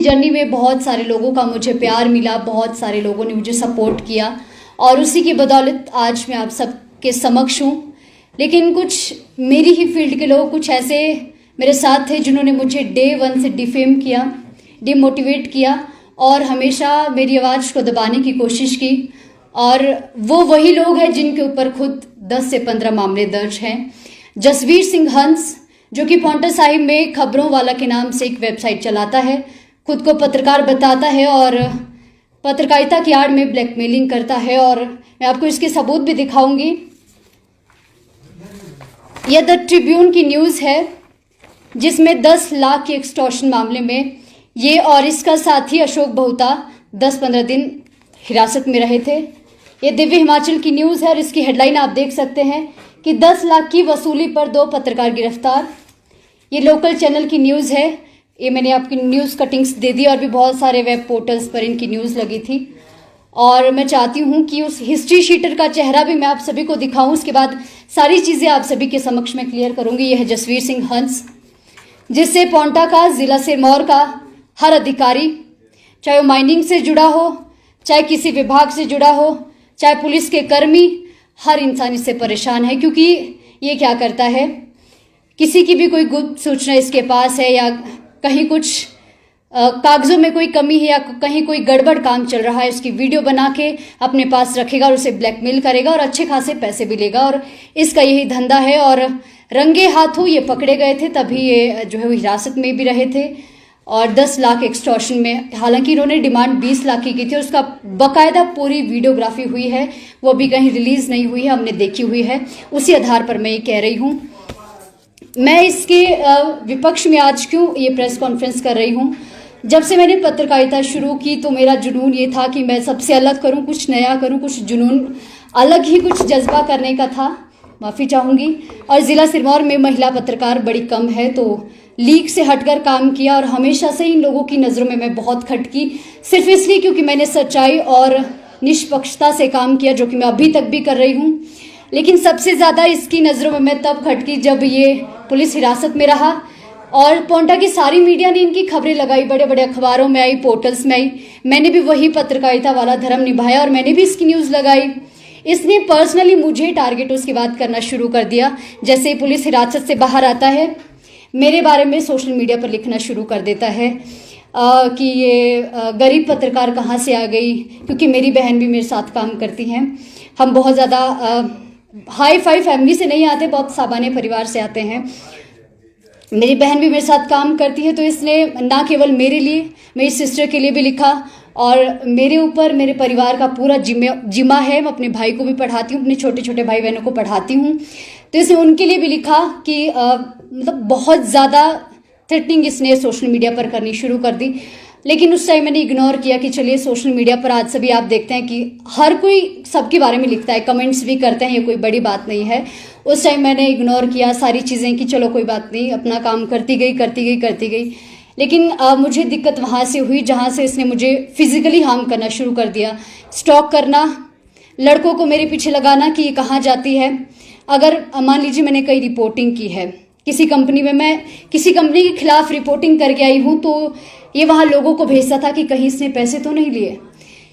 Journey में बहुत सारे लोगों का मुझे प्यार मिला, बहुत सारे लोगों ने मुझे सपोर्ट किया और उसी की बदौलत आज मैं आप सबके समक्ष हूँ। लेकिन कुछ मेरी ही फील्ड के लोग कुछ ऐसे मेरे साथ थे जिन्होंने मुझे डे 1 से डिफेम किया, डिमोटिवेट किया और हमेशा मेरी आवाज़ को दबाने की कोशिश की। और वो वही लोग हैं जिनके ऊपर खुद 10 से 15 मामले दर्ज हैं। जसवीर सिंह हंस, जो कि पांवटा साहिब में खबरों वाला के नाम से एक वेबसाइट चलाता है, खुद को पत्रकार बताता है और पत्रकारिता की आड़ में ब्लैकमेलिंग करता है। और मैं आपको इसके सबूत भी दिखाऊंगी। यह द ट्रिब्यून की न्यूज़ है जिसमें 10 लाख के एक्सटॉर्शन मामले में ये और इसका साथी अशोक बहुता 10-15 दिन हिरासत में रहे थे। ये दिव्य हिमाचल की न्यूज़ है और इसकी हेडलाइन आप देख सकते हैं कि 10 लाख की वसूली पर 2 पत्रकार गिरफ्तार। ये लोकल चैनल की न्यूज़ है। ये मैंने आपकी न्यूज़ कटिंग्स दे दी और भी बहुत सारे वेब पोर्टल्स पर इनकी न्यूज़ लगी थी। और मैं चाहती हूँ कि उस हिस्ट्री शीटर का चेहरा भी मैं आप सभी को दिखाऊं। उसके बाद सारी चीज़ें आप सभी के समक्ष में क्लियर करूँगी। यह है जसवीर सिंह हंस, जिससे पांवटा का, ज़िला सिरमौर का हर अधिकारी, चाहे वो माइनिंग से जुड़ा हो, चाहे किसी विभाग से जुड़ा हो, चाहे पुलिस के कर्मी, हर इंसान इससे परेशान है। क्योंकि ये क्या करता है, किसी की भी कोई गुप्त सूचना इसके पास है या कहीं कुछ कागजों में कोई कमी है या कहीं कोई गड़बड़ काम चल रहा है, उसकी वीडियो बना के अपने पास रखेगा और उसे ब्लैकमेल करेगा और अच्छे खासे पैसे भी लेगा। और इसका यही धंधा है। और रंगे हाथों ये पकड़े गए थे, तभी ये जो है वो हिरासत में भी रहे थे। और 10 लाख एक्सटॉर्शन में, हालांकि इन्होंने डिमांड 20 लाख की थी और उसका बाकायदा पूरी वीडियोग्राफी हुई है, वो भी कहीं रिलीज नहीं हुई है, हमने देखी हुई है। उसी आधार पर मैं ये कह रही हूँ। मैं इसके विपक्ष में आज क्यों ये प्रेस कॉन्फ्रेंस कर रही हूँ। जब से मैंने पत्रकारिता शुरू की तो मेरा जुनून ये था कि मैं सबसे अलग करूँ, कुछ नया करूँ, कुछ जुनून अलग ही कुछ जज्बा करने का था। माफ़ी चाहूँगी। और ज़िला सिरमौर में महिला पत्रकार बड़ी कम है, तो लीग से हटकर काम किया और हमेशा से इन लोगों की नज़रों में मैं बहुत खटकी, सिर्फ इसलिए क्योंकि मैंने सच्चाई और निष्पक्षता से काम किया, जो कि मैं अभी तक भी कर रही हूँ। लेकिन सबसे ज़्यादा इसकी नज़रों में मैं तब खटकी जब ये पुलिस हिरासत में रहा और पांवटा की सारी मीडिया ने इनकी खबरें लगाई, बड़े बड़े अखबारों में आई, पोर्टल्स में आई। मैंने भी वही पत्रकारिता वाला धर्म निभाया और मैंने भी इसकी न्यूज़ लगाई। इसने पर्सनली मुझे टारगेट उसकी बात करना शुरू कर दिया। जैसे ही पुलिस हिरासत से बाहर आता है, मेरे बारे में सोशल मीडिया पर लिखना शुरू कर देता है कि ये गरीब पत्रकार कहाँ से आ गई, क्योंकि मेरी बहन भी मेरे साथ काम करती हैं। हम बहुत ज़्यादा हाई फाई फैमिली से नहीं आते, बहुत सामान्य परिवार से आते हैं। मेरी बहन भी मेरे साथ काम करती है, तो इसने ना केवल मेरे लिए, मेरी सिस्टर के लिए भी लिखा और मेरे ऊपर मेरे परिवार का पूरा जिम्मा है। मैं अपने भाई को भी पढ़ाती हूँ, अपने छोटे छोटे भाई बहनों को पढ़ाती हूँ, तो इसने उनके लिए भी लिखा कि मतलब बहुत ज़्यादा थ्रेटनिंग इसने सोशल मीडिया पर करनी शुरू कर दी। लेकिन उस टाइम मैंने इग्नोर किया कि चलिए, सोशल मीडिया पर आज सभी आप देखते हैं कि हर कोई सबके बारे में लिखता है, कमेंट्स भी करते हैं, ये कोई बड़ी बात नहीं है। उस टाइम मैंने इग्नोर किया सारी चीज़ें कि चलो कोई बात नहीं, अपना काम करती गई। लेकिन मुझे दिक्कत वहाँ से हुई जहाँ से इसने मुझे फिजिकली हार्म करना शुरू कर दिया। स्टॉक करना, लड़कों को मेरे पीछे लगाना कि ये कहाँ जाती है। अगर मान लीजिए मैंने कहीं रिपोर्टिंग की है किसी कंपनी में, मैं किसी कंपनी के खिलाफ रिपोर्टिंग करके आई हूँ, तो ये वहाँ लोगों को भेजता था कि कहीं इसने पैसे तो नहीं लिए।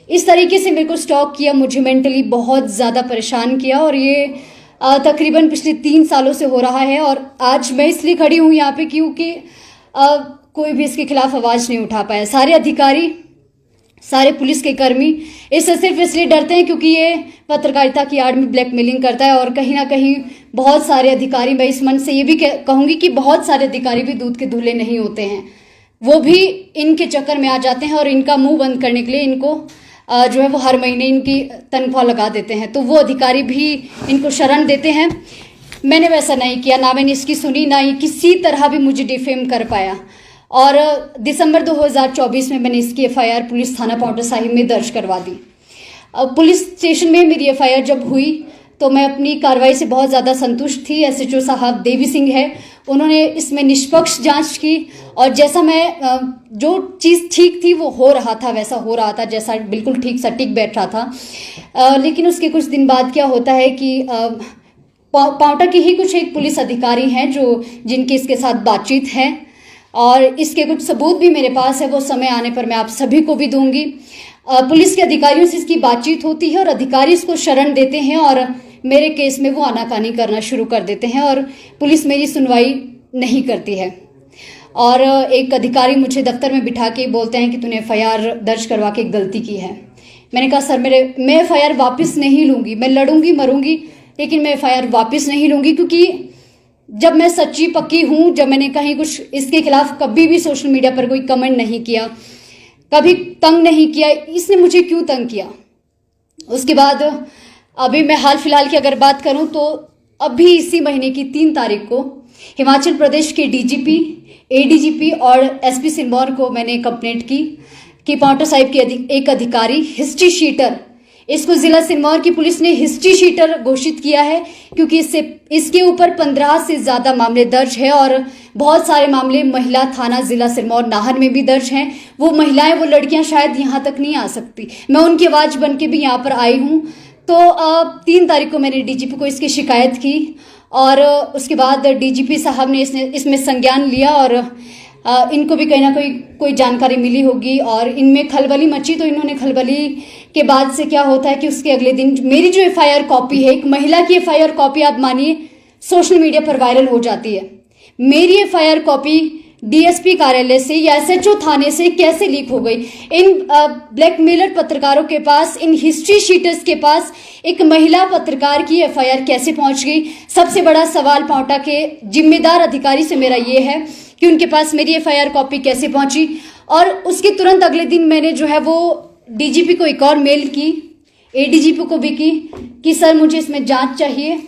इस तरीके से मेरे को स्टॉक किया, मुझे मेंटली बहुत ज़्यादा परेशान किया और ये तकरीबन पिछले 3 सालों से हो रहा है। और आज मैं इसलिए खड़ी हूँ यहाँ पे क्योंकि कोई भी इसके खिलाफ आवाज़ नहीं उठा पाया। सारे अधिकारी, सारे पुलिस के कर्मी इससे सिर्फ इसलिए डरते हैं क्योंकि ये पत्रकारिता की आड़ में ब्लैकमेलिंग करता है। और कहीं ना कहीं बहुत सारे अधिकारी, मैं इस मन से ये भी कहूँगी कि बहुत सारे अधिकारी भी दूध के धुले नहीं होते हैं, वो भी इनके चक्कर में आ जाते हैं और इनका मुंह बंद करने के लिए इनको जो है वो हर महीने इनकी तनख्वाह लगा देते हैं, तो वो अधिकारी भी इनको शरण देते हैं। मैंने वैसा नहीं किया, ना मैंने इसकी सुनी, ना ही किसी तरह भी मुझे डिफेम कर पाया। और दिसंबर 2024 में मैंने इसकी एफआईआर पुलिस थाना पांवटा साहिब में दर्ज करवा दी। पुलिस स्टेशन में मेरी एफआईआर जब हुई तो मैं अपनी कार्रवाई से बहुत ज़्यादा संतुष्ट थी। एसएचओ साहब देवी सिंह है, उन्होंने इसमें निष्पक्ष जांच की और जैसा मैं जो चीज़ ठीक थी वो हो रहा था, वैसा हो रहा था, जैसा बिल्कुल ठीक सटीक बैठ रहा था। लेकिन उसके कुछ दिन बाद क्या होता है कि पांवटा के ही कुछ एक पुलिस अधिकारी हैं जिनकी इसके साथ बातचीत है और इसके कुछ सबूत भी मेरे पास है, वो समय आने पर मैं आप सभी को भी दूंगी। पुलिस के अधिकारियों से इसकी बातचीत होती है और अधिकारी इसको शरण देते हैं और मेरे केस में वो आनाकानी करना शुरू कर देते हैं और पुलिस मेरी सुनवाई नहीं करती है। और एक अधिकारी मुझे दफ्तर में बिठा के बोलते हैं कि तूने FIR दर्ज करवा के गलती की है। मैंने कहा सर मैं FIR वापस नहीं लूँगी, मैं लड़ूंगी मरूंगी लेकिन मैं FIR वापस नहीं लूँगी, क्योंकि जब मैं सच्ची पक्की हूँ, जब मैंने कहीं कुछ इसके खिलाफ कभी भी सोशल मीडिया पर कोई कमेंट नहीं किया, कभी तंग नहीं किया, इसने मुझे क्यों तंग किया। उसके बाद अभी मैं हाल फिलहाल की अगर बात करूं तो अभी इसी महीने की 3 तारीख को हिमाचल प्रदेश के DGP, ADGP और SP सिरमौर को मैंने कंप्लेंट की कि पांवटा साहिब के एक अधिकारी हिस्ट्री शीटर, इसको जिला सिरमौर की पुलिस ने हिस्ट्री शीटर घोषित किया है क्योंकि इसके ऊपर 15 से ज्यादा मामले दर्ज है और बहुत सारे मामले महिला थाना जिला सिरमौर नाहन में भी दर्ज हैं। वो महिलाएं, वो लड़कियां शायद यहाँ तक नहीं आ सकती, मैं उनकी आवाज बन के भी यहाँ पर आई हूँ। तो 3 तारीख को मैंने DGP को इसकी शिकायत की और उसके बाद DGP साहब ने इसमें संज्ञान लिया और इनको भी कहीं ना कोई जानकारी मिली होगी और इनमें खलबली मची। तो इन्होंने खलबली के बाद से क्या होता है कि उसके अगले दिन मेरी जो FIR कॉपी है, एक महिला की FIR कॉपी आप मानिए सोशल मीडिया पर वायरल हो जाती है। मेरी FIR कॉपी DSP कार्यालय से या SHO थाने से कैसे लीक हो गई? इन ब्लैकमेलर पत्रकारों के पास, इन हिस्ट्री शीटर्स के पास एक महिला पत्रकार की FIR कैसे पहुंच गई? सबसे बड़ा सवाल पांवटा के जिम्मेदार अधिकारी से मेरा ये है कि उनके पास मेरी FIR कॉपी कैसे पहुंची। और उसके तुरंत अगले दिन मैंने जो है वो DGP को एक और मेल की, ADGP को भी की कि सर मुझे इसमें जांच चाहिए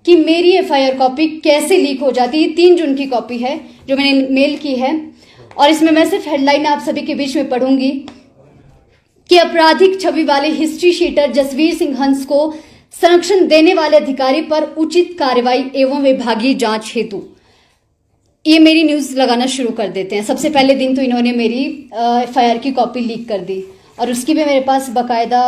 कि मेरी FIR कॉपी कैसे लीक हो जाती है। 3 जून की कॉपी है जो मैंने मेल की है और इसमें मैं सिर्फ हेडलाइन आप सभी के बीच में पढ़ूंगी कि आपराधिक छवि वाले हिस्ट्री शीटर जसवीर सिंह हंस को संरक्षण देने वाले अधिकारी पर उचित कार्रवाई एवं विभागीय जांच हेतु। ये मेरी न्यूज लगाना शुरू कर देते हैं। सबसे पहले दिन तो इन्होंने मेरी FIR की कॉपी लीक कर दी और उसकी भी मेरे पास बाकायदा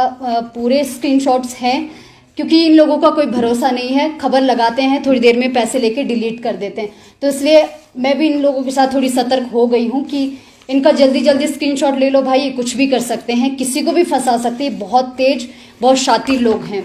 पूरे स्क्रीनशॉट्स हैं, क्योंकि इन लोगों का कोई भरोसा नहीं है, खबर लगाते हैं, थोड़ी देर में पैसे लेके डिलीट कर देते हैं। तो इसलिए मैं भी इन लोगों के साथ थोड़ी सतर्क हो गई हूँ कि इनका जल्दी जल्दी स्क्रीनशॉट ले लो भाई, ये कुछ भी कर सकते हैं, किसी को भी फंसा सकते हैं, बहुत तेज, बहुत शातिर लोग हैं।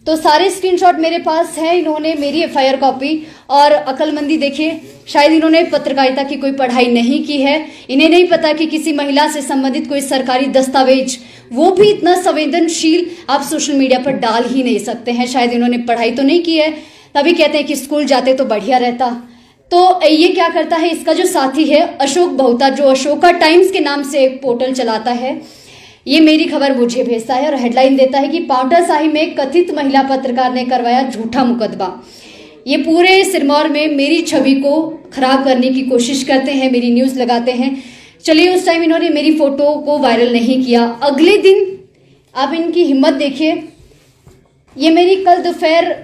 तो सारे स्क्रीनशॉट मेरे पास है। इन्होंने मेरी FIR कॉपी और अक्लमंदी देखिए, शायद इन्होंने पत्रकारिता की कोई पढ़ाई नहीं की है, इन्हें नहीं पता कि किसी महिला से संबंधित कोई सरकारी दस्तावेज, वो भी इतना संवेदनशील, आप सोशल मीडिया पर डाल ही नहीं सकते हैं। शायद इन्होंने पढ़ाई तो नहीं की है, तभी कहते हैं कि स्कूल जाते तो बढ़िया रहता। तो ये क्या करता है, इसका जो साथी है अशोक बहुता, जो अशोका टाइम्स के नाम से एक पोर्टल चलाता है, ये मेरी खबर मुझे भेजता है और हेडलाइन देता है कि पांवटा साहिब में कथित महिला पत्रकार ने करवाया झूठा मुकदमा। ये पूरे सिरमौर में मेरी छवि को खराब करने की कोशिश करते हैं, मेरी न्यूज लगाते हैं। चलिए, उस टाइम इन्होंने मेरी फोटो को वायरल नहीं किया। अगले दिन आप इनकी हिम्मत देखिए, ये मेरी कल दोपहर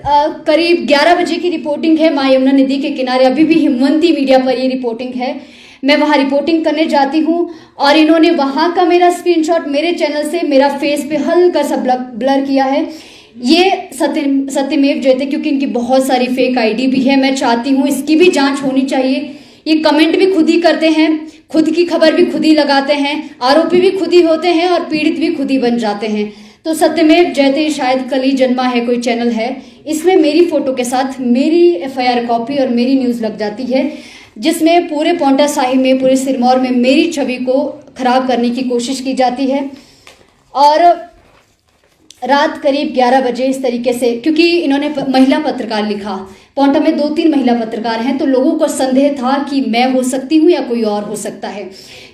करीब 11 बजे की रिपोर्टिंग है, माँ यमुना नदी के किनारे। अभी भी हिमवंती मीडिया पर ये रिपोर्टिंग है, मैं वहां रिपोर्टिंग करने जाती हूं और इन्होंने वहां का मेरा स्क्रीनशॉट मेरे चैनल से मेरा फेस पे हल्का सा ब्लर किया है। ये सत्यमेव जयते, क्योंकि इनकी बहुत सारी फेक आईडी भी है। मैं चाहती हूँ इसकी भी जांच होनी चाहिए। ये कमेंट भी खुद ही करते हैं, खुद की खबर भी खुद ही लगाते हैं, आरोपी भी खुद ही होते हैं और पीड़ित भी खुद ही बन जाते हैं। तो सत्यमेव जयते शायद कल ही जन्मा है, कोई चैनल है, इसमें मेरी फोटो के साथ मेरी FIR कॉपी और मेरी न्यूज लग जाती है, जिसमें पूरे पांवटा साहिब में, पूरे सिरमौर में मेरी छवि को खराब करने की कोशिश की जाती है। और रात करीब 11 बजे इस तरीके से, क्योंकि इन्होंने महिला पत्रकार लिखा, पांवटा में 2-3 महिला पत्रकार हैं, तो लोगों को संदेह था कि मैं हो सकती हूँ या कोई और हो सकता है।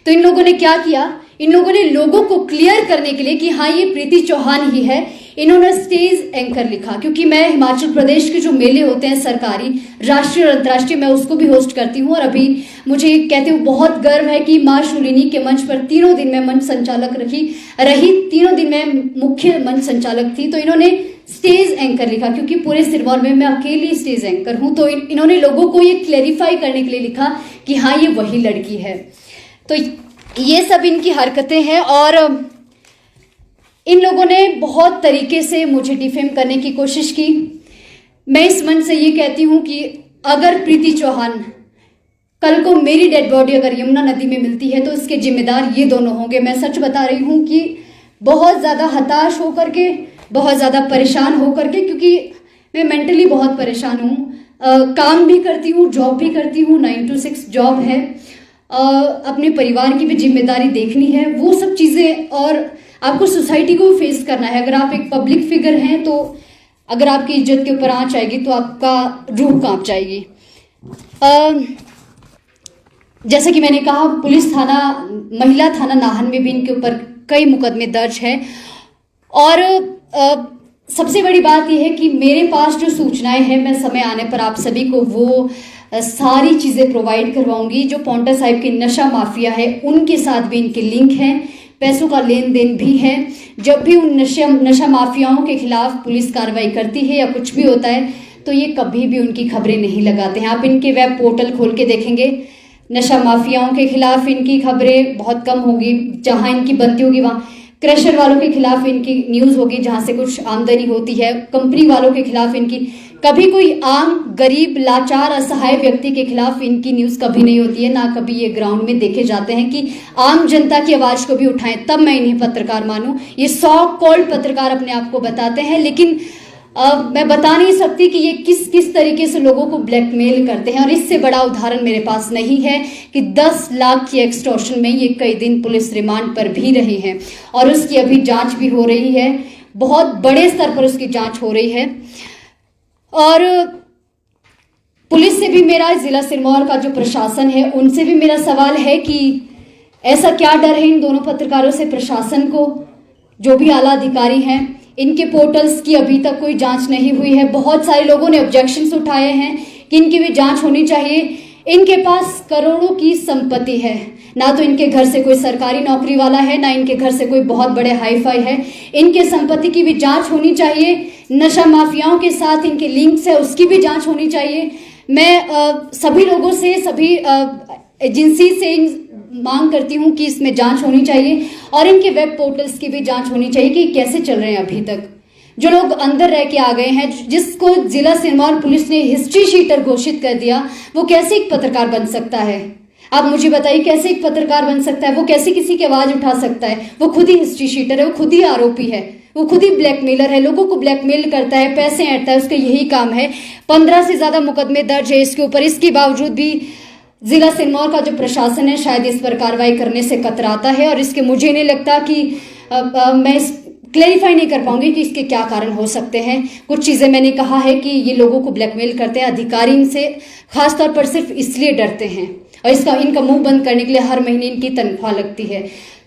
तो इन लोगों ने क्या किया, इन लोगों ने लोगों को क्लियर करने के लिए कि हाँ ये प्रीति चौहान ही है, इन्होंने स्टेज एंकर लिखा। क्योंकि मैं हिमाचल प्रदेश के जो मेले होते हैं सरकारी, राष्ट्रीय और अंतर्राष्ट्रीय, मैं उसको भी होस्ट करती हूँ और अभी मुझे कहते हुए बहुत गर्व है कि माँ शूलिनी के मंच पर 3 दिन में मंच संचालक रही 3 दिन में मुख्य मंच संचालक थी। तो इन्होंने स्टेज एंकर लिखा, क्योंकि पूरे सिरमौर में मैं अकेली स्टेज एंकर हूँ। तो इन्होंने लोगों को ये क्लेरिफाई करने के लिए लिखा कि हाँ ये वही लड़की है। तो ये सब इनकी हरकतें हैं और इन लोगों ने बहुत तरीके से मुझे डिफेम करने की कोशिश की। मैं इस मंच से ये कहती हूं कि अगर प्रीति चौहान कल को मेरी डेड बॉडी अगर यमुना नदी में मिलती है तो इसके जिम्मेदार ये दोनों होंगे। मैं सच बता रही हूँ कि बहुत ज़्यादा हताश होकर के, बहुत ज़्यादा परेशान होकर के, क्योंकि मैं मेंटली बहुत परेशान हूँ। काम भी करती हूँ, जॉब भी करती हूँ, 9 to 6 जॉब है, अपने परिवार की भी जिम्मेदारी देखनी है, वो सब चीज़ें, और आपको सोसाइटी को फेस करना है। अगर आप एक पब्लिक फिगर हैं तो अगर आपकी इज्जत के ऊपर आंच आएगी तो आपका रूह कांप जाएगी। जैसा कि मैंने कहा, पुलिस थाना, महिला थाना नाहन में भी इनके ऊपर कई मुकदमे दर्ज हैं। और सबसे बड़ी बात यह है कि मेरे पास जो सूचनाएं हैं, मैं समय आने पर आप सभी को वो सारी चीज़ें प्रोवाइड करवाऊंगी। जो पौंटा साहिब के नशा माफिया है उनके साथ भी इनके लिंक हैं, पैसों का लेन देन भी है। जब भी उन नशा माफियाओं के खिलाफ पुलिस कार्रवाई करती है या कुछ भी होता है तो ये कभी भी उनकी खबरें नहीं लगाते हैं। आप इनके वेब पोर्टल खोल के देखेंगे, नशा माफियाओं के खिलाफ इनकी खबरें बहुत कम होगी। जहां इनकी बनती होगी वहाँ क्रशर वालों के खिलाफ इनकी न्यूज़ होगी, जहां से कुछ आमदनी होती है। कंपनी वालों के खिलाफ इनकी, कभी कोई आम गरीब लाचार असहाय व्यक्ति के खिलाफ इनकी न्यूज़ कभी नहीं होती है। ना कभी ये ग्राउंड में देखे जाते हैं कि आम जनता की आवाज़ को भी उठाएं, तब मैं इन्हें पत्रकार मानूं। ये सॉ कॉल्ड पत्रकार अपने आप को बताते हैं, लेकिन मैं बता नहीं सकती कि ये किस किस तरीके से लोगों को ब्लैकमेल करते हैं। और इससे बड़ा उदाहरण मेरे पास नहीं है कि 10 लाख की एक्सटॉर्शन में ये कई दिन पुलिस रिमांड पर भी रहे हैं और उसकी अभी जांच भी हो रही है, बहुत बड़े स्तर पर उसकी जांच हो रही है। और पुलिस से भी मेरा, जिला सिरमौर का जो प्रशासन है उनसे भी मेरा सवाल है कि ऐसा क्या डर है इन दोनों पत्रकारों से, प्रशासन को, जो भी आला अधिकारी हैं। इनके पोर्टल्स की अभी तक कोई जांच नहीं हुई है। बहुत सारे लोगों ने ऑब्जेक्शंस उठाए हैं कि इनकी भी जांच होनी चाहिए। इनके पास करोड़ों की संपत्ति है, ना तो इनके घर से कोई सरकारी नौकरी वाला है, ना इनके घर से कोई बहुत बड़े हाईफाई है। इनके संपत्ति की भी जांच होनी चाहिए। नशा माफियाओं के साथ इनके लिंक्स है, उसकी भी जांच होनी चाहिए। मैं सभी लोगों से, सभी एजेंसी से मांग करती हूं कि इसमें जांच होनी चाहिए और इनके वेब पोर्टल्स की भी जांच होनी चाहिए कि कैसे चल रहे हैं अभी तक। जो लोग अंदर रह के आ गए हैं, जिसको जिला सिरमौर पुलिस ने हिस्ट्री शीटर घोषित कर दिया, वो कैसे एक पत्रकार बन सकता है? आप मुझे बताइए, कैसे एक पत्रकार बन सकता है? वो कैसे किसी की आवाज उठा सकता है? वो खुद ही हिस्ट्री शीटर है, वो खुद ही आरोपी है, वो खुद ही ब्लैकमेलर है, लोगों को ब्लैकमेल करता है, पैसे ऐंठता है, उसका यही काम है। 15 से ज्यादा मुकदमे दर्ज है इसके ऊपर। इसके बावजूद भी जिला सिरमौर का जो प्रशासन है शायद इस पर कार्रवाई करने से कतराता है और इसके, मुझे नहीं लगता कि मैं क्लैरिफाई नहीं कर पाऊंगी कि इसके क्या कारण हो सकते हैं। कुछ चीज़ें मैंने कहा है कि ये लोगों को ब्लैकमेल करते हैं, अधिकारी इनसे खासतौर पर सिर्फ इसलिए डरते हैं और इनका मुंह बंद करने के लिए हर महीने इनकी तनख्वाह लगती है।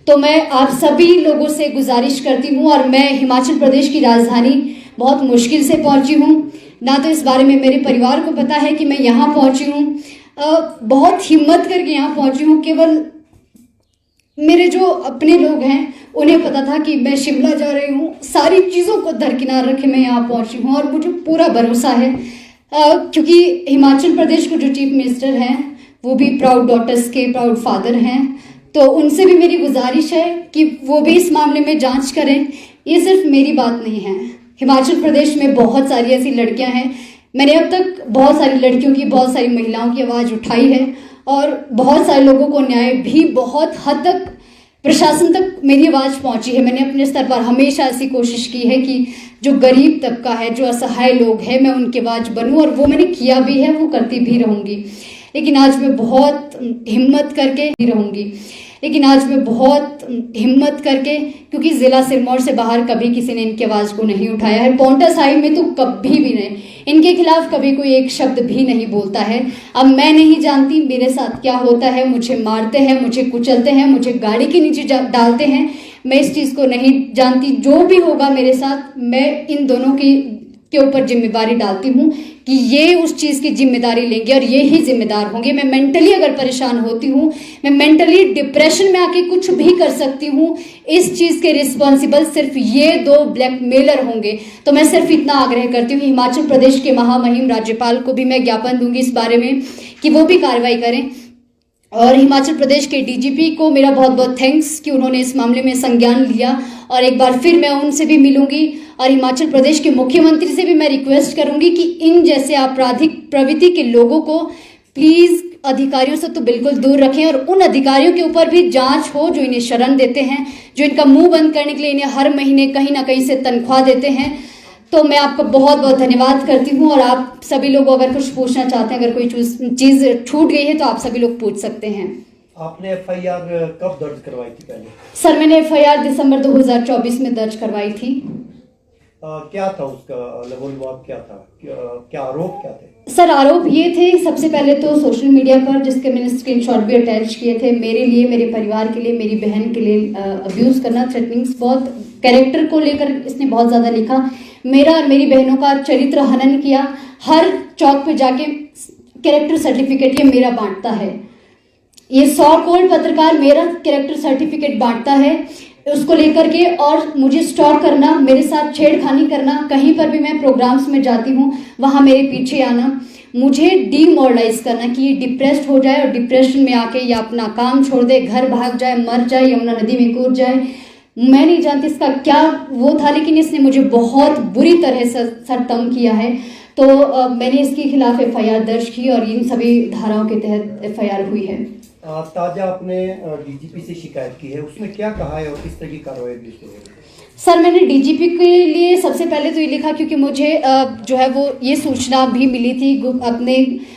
तो मैं आप सभी लोगों से गुजारिश करती हूँ, और मैं हिमाचल प्रदेश की राजधानी बहुत मुश्किल से पहुंची हूँ, ना तो इस बारे में मेरे परिवार को पता है कि मैं यहाँ पहुंची हूँ, बहुत हिम्मत करके यहाँ पहुंची हूँ। केवल मेरे जो अपने लोग हैं उन्हें पता था कि मैं शिमला जा रही हूँ। सारी चीज़ों को दरकिनार रखे मैं यहाँ पहुंची हूँ और मुझे पूरा भरोसा है, क्योंकि हिमाचल प्रदेश के जो चीफ मिनिस्टर हैं वो भी प्राउड डॉटर्स के प्राउड फादर हैं। तो उनसे भी मेरी गुजारिश है कि वो भी इस मामले में जांच करें। ये सिर्फ मेरी बात नहीं है, हिमाचल प्रदेश में बहुत सारी ऐसी लड़कियां हैं। मैंने अब तक बहुत सारी लड़कियों की, बहुत सारी महिलाओं की आवाज़ उठाई है और बहुत सारे लोगों को न्याय भी बहुत हद तक प्रशासन तक मेरी आवाज़ पहुंची है। मैंने अपने स्तर पर हमेशा ऐसी कोशिश की है कि जो गरीब तबका है, जो असहाय लोग हैं, मैं उनकी आवाज़ बनूं, और वो मैंने किया भी है, वो करती भी रहूँगी। लेकिन आज मैं बहुत हिम्मत करके क्योंकि ज़िला सिरमौर से बाहर कभी किसी ने इनकी आवाज़ को नहीं उठाया है। पौंटा साहिब में तो कभी भी नहीं, इनके खिलाफ कभी कोई एक शब्द भी नहीं बोलता है। अब मैं नहीं जानती मेरे साथ क्या होता है, मुझे मारते हैं, मुझे कुचलते हैं, मुझे गाड़ी के नीचे डालते हैं, मैं इस चीज़ को नहीं जानती। जो भी होगा मेरे साथ, मैं इन दोनों के ऊपर जिम्मेदारी डालती हूँ कि ये उस चीज़ की जिम्मेदारी लेंगे और ये ही जिम्मेदार होंगे। मैं मेंटली अगर परेशान होती हूँ, मैं मेंटली डिप्रेशन में आके कुछ भी कर सकती हूँ, इस चीज़ के रिस्पॉन्सिबल सिर्फ ये 2 ब्लैकमेलर होंगे। तो मैं सिर्फ इतना आग्रह करती हूँ, हिमाचल प्रदेश के महामहिम राज्यपाल को भी मैं ज्ञापन दूंगी इस बारे में कि वो भी कार्रवाई करें। और हिमाचल प्रदेश के डीजीपी को मेरा बहुत बहुत थैंक्स कि उन्होंने इस मामले में संज्ञान लिया, और एक बार फिर मैं उनसे भी मिलूंगी। और हिमाचल प्रदेश के मुख्यमंत्री से भी मैं रिक्वेस्ट करूंगी कि इन जैसे आपराधिक प्रवृत्ति के लोगों को प्लीज अधिकारियों से तो बिल्कुल दूर रखें और उन अधिकारियों के ऊपर भी जांच हो जो इन्हें शरण देते हैं, जो इनका मुंह बंद करने के लिए इन्हें हर महीने कहीं ना कहीं से तनख्वाह देते हैं। तो मैं आपका बहुत बहुत धन्यवाद करती हूँ और आप सभी लोग अगर कुछ पूछना चाहते हैं, अगर कोई चीज़ छूट गई है तो आप सभी लोग पूछ सकते हैं। आपने एफआईआर कब दर्ज करवाई थी पहले? सर मैंने एफआईआर दिसंबर 2024 में दर्ज करवाई थी। क्या था उसका लवोलवाद, क्या था, क्या आरोप क्या थे? सर आरोप ये थे, सबसे पहले तो सोशल मीडिया पर, जिसके मैंने स्क्रीनशॉट भी अटैच किए थे, मेरे लिए, मेरे परिवार के लिए, मेरी बहन के लिए अब्यूज़ करना, थ्रेटनिंग्स, बहुत कैरेक्टर को लेकर इसने बहुत ज़्यादा लिखा। मेरा और मेरी बहनों का चरित्र हनन किया। हर चौक पे जाके कैरेक्टर सर्टिफिकेट ये मेरा बांटता है। ये 100 करोड़ पत्रकार मेरा कैरेक्टर सर्टिफिकेट बांटता है उसको लेकर के, और मुझे स्टॉक करना, मेरे साथ छेड़खानी करना, कहीं पर भी मैं प्रोग्राम्स में जाती हूँ वहाँ मेरे पीछे आना, मुझे डीमोरलाइज करना कि ये डिप्रेस्ड हो जाए और डिप्रेशन में आके ये अपना काम छोड़ दे, घर भाग जाए, मर जाए, यमुना नदी में कूद जाए। मैं नहीं जानती इसका क्या वो था, लेकिन इसने मुझे बहुत बुरी तरह से सर तंग किया है। तो मैंने इसके खिलाफ एफआईआर दर्ज की और इन सभी धाराओं के तहत एफआईआर हुई है। ताजा आपने डीजीपी से शिकायत की है, उसमें क्या कहा है और किस तरह की कार्रवाई भी शुरू होगी? सर मैंने डीजीपी के लिए सबसे पहले तो ये लिखा क्योंकि मुझे जो है वो ये सूचना भी मिली थी अपने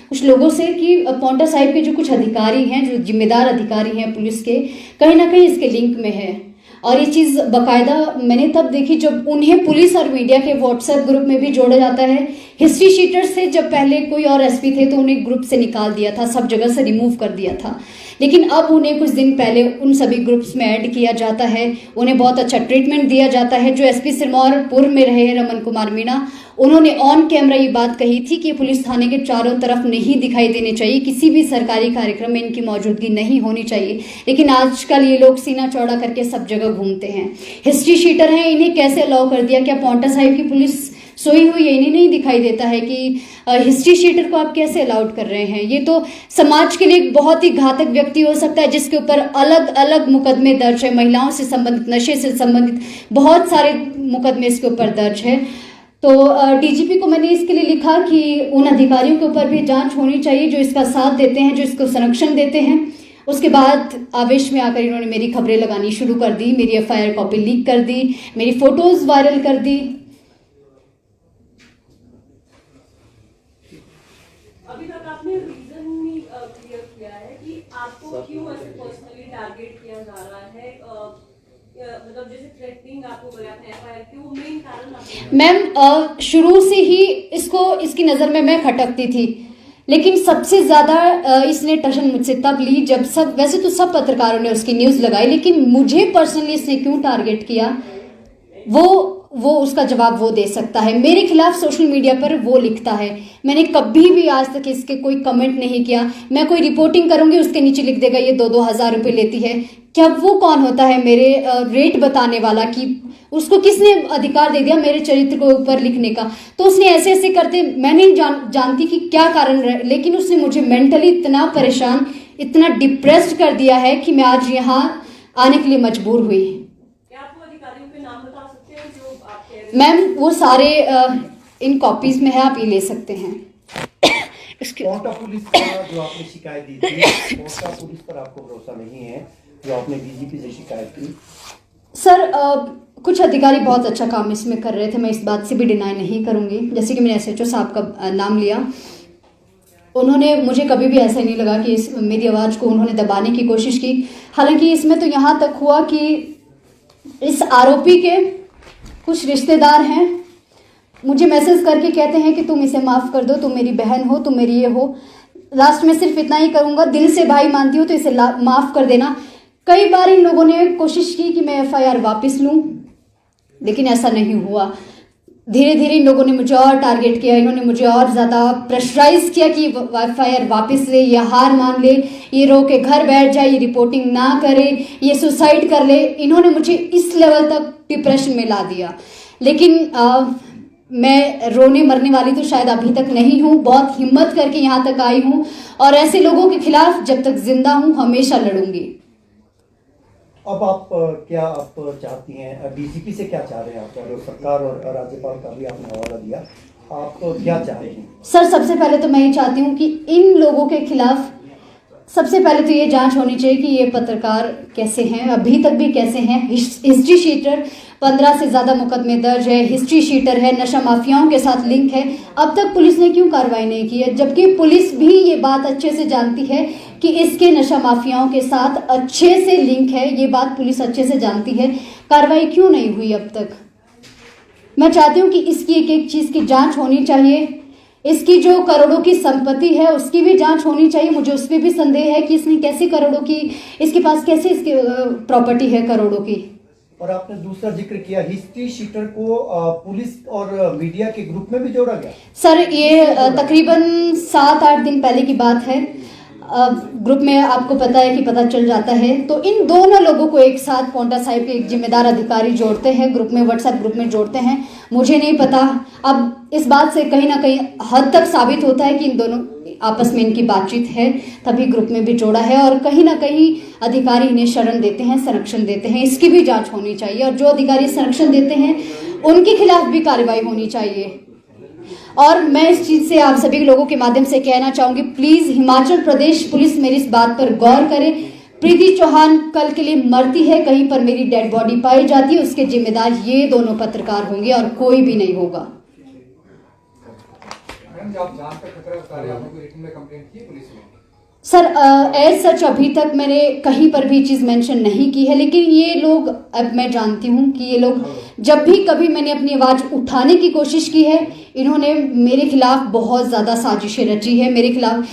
कुछ लोगों से कि पांवटा साहिब के जो कुछ अधिकारी हैं, जो जिम्मेदार अधिकारी हैं पुलिस के, कहीं ना कहीं इसके लिंक में है। और ये चीज़ बाकायदा मैंने तब देखी जब उन्हें पुलिस और मीडिया के व्हाट्सएप ग्रुप में भी जोड़ा जाता है। हिस्ट्री शीटर्स थे, जब पहले कोई और एसपी थे तो उन्हें ग्रुप से निकाल दिया था, सब जगह से रिमूव कर दिया था, लेकिन अब उन्हें कुछ दिन पहले उन सभी ग्रुप्स में ऐड किया जाता है। उन्हें बहुत अच्छा ट्रीटमेंट दिया जाता है। जो एसपी सिरमौर पूर्व में रहे हैं रमन कुमार मीणा, उन्होंने ऑन कैमरा ये बात कही थी कि पुलिस थाने के चारों तरफ नहीं दिखाई देने चाहिए, किसी भी सरकारी कार्यक्रम में इनकी मौजूदगी नहीं होनी चाहिए, लेकिन आजकल ये लोग सीना चौड़ा करके सब जगह घूमते हैं। हिस्ट्री शीटर हैं, इन्हें कैसे अलाउ कर दिया? क्या पांवटा साहिब की पुलिस सोई हुई है, इन्हें नहीं दिखाई देता है कि हिस्ट्री शीटर को आप कैसे अलाउड कर रहे हैं? ये तो समाज के लिए एक बहुत ही घातक व्यक्ति हो सकता है जिसके ऊपर अलग अलग मुकदमे दर्ज है, महिलाओं से संबंधित, नशे से संबंधित बहुत सारे मुकदमे इसके ऊपर दर्ज है। तो डीजीपी को मैंने इसके लिए लिखा कि उन अधिकारियों के ऊपर भी जांच होनी चाहिए जो इसका साथ देते हैं, जो इसको संरक्षण देते हैं। उसके बाद आवेश में आकर इन्होंने मेरी खबरें लगानी शुरू कर दी, मेरी एफआईआर कॉपी लीक कर दी, मेरी फोटोज वायरल कर दी। अभी तक आपने रीजन नहीं क्लियर किया है कि आपको क्यों ऐसे पर्सनली टारगेट किया जा रहा है, मतलब जैसे थ्रेटनिंग आपको गया था एफआईआर की, वो मेन कारण आपको? मैम शुरू से ही इसकी नज़र में मैं खटकती थी, लेकिन सबसे ज़्यादा इसने टशन मुझसे तब ली जब वैसे तो सब पत्रकारों ने उसकी न्यूज़ लगाई, लेकिन मुझे पर्सनली इसने क्यों टारगेट किया वो उसका जवाब वो दे सकता है। मेरे खिलाफ सोशल मीडिया पर वो लिखता है, मैंने कभी भी आज तक इसके कोई कमेंट नहीं किया। मैं कोई रिपोर्टिंग करूंगी उसके नीचे लिख देगा ये 2-2 हज़ार रुपये लेती है। क्या वो कौन होता है मेरे रेट बताने वाला, कि उसको किसने अधिकार दे दिया मेरे चरित्र को ऊपर लिखने का? तो उसने ऐसे ऐसे करते, मैं नहीं जानती कि क्या कारण रहे, लेकिन उसने मुझे मेंटली इतना परेशान, इतना डिप्रेस्ड कर दिया है कि मैं आज यहाँ आने के लिए मजबूर हुई। मैम वो सारे इन कॉपीज में है, आप ये ले सकते हैं। पांवटा पुलिस का जो आपने शिकायत दी थी, पांवटा पुलिस पर आपको भरोसा नहीं है जो आपने डीजीपी से शिकायत की? सर कुछ अधिकारी बहुत अच्छा काम इसमें कर रहे थे, मैं इस बात से भी डिनाई नहीं करूंगी। जैसे कि मैंने एसएचओ साहब का नाम लिया, उन्होंने मुझे कभी भी ऐसा नहीं लगा कि मेरी आवाज़ को उन्होंने दबाने की कोशिश की। हालांकि इसमें तो यहाँ तक हुआ कि इस आरोपी के कुछ रिश्तेदार हैं, मुझे मैसेज करके कहते हैं कि तुम इसे माफ़ कर दो, तुम मेरी बहन हो, तुम मेरी ये हो। लास्ट में सिर्फ इतना ही करूँगा, दिल से भाई मानती हूँ तो इसे माफ़ कर देना। कई बार इन लोगों ने कोशिश की कि मैं एफआईआर वापस लूँ, लेकिन ऐसा नहीं हुआ। धीरे धीरे इन लोगों ने मुझे और टारगेट किया, इन्होंने मुझे और ज़्यादा प्रेशराइज किया कि एफआईआर वापस ले, या हार मान ले, ये रो के घर बैठ जाए, ये रिपोर्टिंग ना करे, ये सुसाइड कर ले। इन्होंने मुझे इस लेवल तक डिप्रेशन में ला दिया। लेकिन मैं रोने मरने वाली तो शायद अभी तक नहीं हूँ, बहुत हिम्मत करके यहाँ तक आई हूँ और ऐसे लोगों के खिलाफ जब तक जिंदा हूँ हमेशा लड़ूंगी। अब आप क्या चाहती हैं, डीजीपी से क्या चाह रहे हैं आप? सरकार और राज्यपाल का भी आपने हवाला दिया, आप तो क्या चाहते हैं? सर सबसे पहले तो मैं ये चाहती हूँ कि इन लोगों के खिलाफ सबसे पहले तो ये जांच होनी चाहिए कि ये पत्रकार कैसे हैं, अभी तक भी कैसे हैं। हिस्ट्री शीटर 15 से ज़्यादा मुकदमे दर्ज है, हिस्ट्री शीटर है, नशा माफियाओं के साथ लिंक है। अब तक पुलिस ने क्यों कार्रवाई नहीं की है, जबकि पुलिस भी ये बात अच्छे से जानती है कि इसके नशा माफियाओं के साथ अच्छे से लिंक है। ये बात पुलिस अच्छे से जानती है, कार्रवाई क्यों नहीं हुई अब तक। मैं चाहती हूँ कि इसकी एक एक चीज़ की जांच होनी चाहिए। इसकी जो करोड़ों की संपत्ति है उसकी भी जांच होनी चाहिए। मुझे उस पर भी संदेह है कि इसने कैसे करोड़ों की, इसके पास कैसे इसकी प्रॉपर्टी है करोड़ों की। और आपने दूसरा जिक्र किया हिस्ट्री शीटर को पुलिस और मीडिया के ग्रुप में भी जोड़ा गया। सर ये तकरीबन 7-8 दिन पहले की बात है। ग्रुप में आपको पता है कि पता चल जाता है, तो इन दोनों लोगों को एक साथ पोंटा साहिब के एक जिम्मेदार अधिकारी जोड़ते हैं, ग्रुप में, व्हाट्सएप ग्रुप में जोड़ते हैं। मुझे नहीं पता, अब इस बात से कहीं ना कहीं हद तक साबित होता है कि इन दोनों आपस में इनकी बातचीत है, तभी ग्रुप में भी जोड़ा है। और कहीं ना कहीं अधिकारी इन्हें शरण देते हैं, संरक्षण देते हैं। इसकी भी जांच होनी चाहिए और जो अधिकारी संरक्षण देते हैं उनके खिलाफ भी कार्रवाई होनी चाहिए। और मैं इस चीज़ से आप सभी लोगों के माध्यम से कहना चाहूँगी, प्लीज़ हिमाचल प्रदेश पुलिस मेरी इस बात पर गौर करे। प्रीति चौहान कल के लिए मरती है, कहीं पर मेरी डेड बॉडी पाई जाती है, उसके जिम्मेदार ये दोनों पत्रकार होंगे और कोई भी नहीं होगा। सर एज सच अभी तक मैंने कहीं पर भी चीज़ मेंशन नहीं की है, लेकिन ये लोग, अब मैं जानती हूँ कि ये लोग जब भी कभी मैंने अपनी आवाज़ उठाने की कोशिश की है, इन्होंने मेरे खिलाफ बहुत ज़्यादा साजिशें रची है। मेरे खिलाफ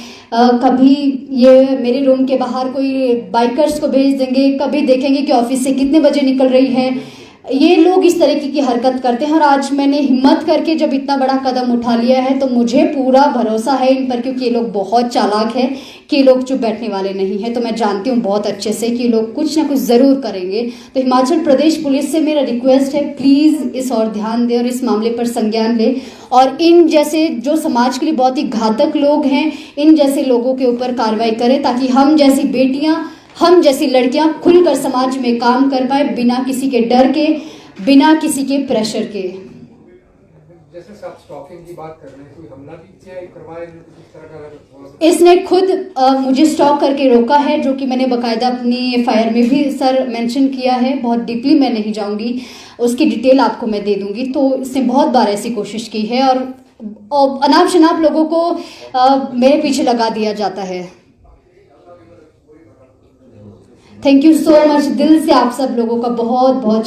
कभी ये मेरे रूम के बाहर कोई बाइकर्स को भेज देंगे, कभी देखेंगे कि ऑफिस से कितने बजे निकल रही है। ये लोग इस तरीके की हरकत करते हैं और आज मैंने हिम्मत करके जब इतना बड़ा कदम उठा लिया है तो मुझे पूरा भरोसा है इन पर, क्योंकि ये लोग बहुत चालाक हैं कि ये लोग चुप बैठने वाले नहीं हैं। तो मैं जानती हूँ बहुत अच्छे से कि ये लोग कुछ ना कुछ ज़रूर करेंगे। तो हिमाचल प्रदेश पुलिस से मेरा रिक्वेस्ट है, प्लीज़ इस और ध्यान दें और इस मामले पर संज्ञान लें और इन जैसे जो समाज के लिए बहुत ही घातक लोग हैं, इन जैसे लोगों के ऊपर कार्रवाई करें, ताकि हम जैसी बेटियाँ, हम जैसी लड़कियां खुलकर समाज में काम कर पाए, बिना किसी के डर के, बिना किसी के प्रेशर के। जैसे सब स्टॉकिंग की बात कर रहे हैं, कोई हमला भी किया करवाया इस तरह का? इसने खुद मुझे स्टॉक करके रोका है, जो कि मैंने बकायदा अपनी एफआईआर में भी सर मेंशन किया है। बहुत डीपली मैं नहीं जाऊंगी, उसकी डिटेल आपको मैं दे दूंगी। तो इसने बहुत बार ऐसी कोशिश की है और अनाप शनाप लोगों को मेरे पीछे लगा दिया जाता है। थैंक यू सो मच, दिल से आप सब लोगों का बहुत बहुत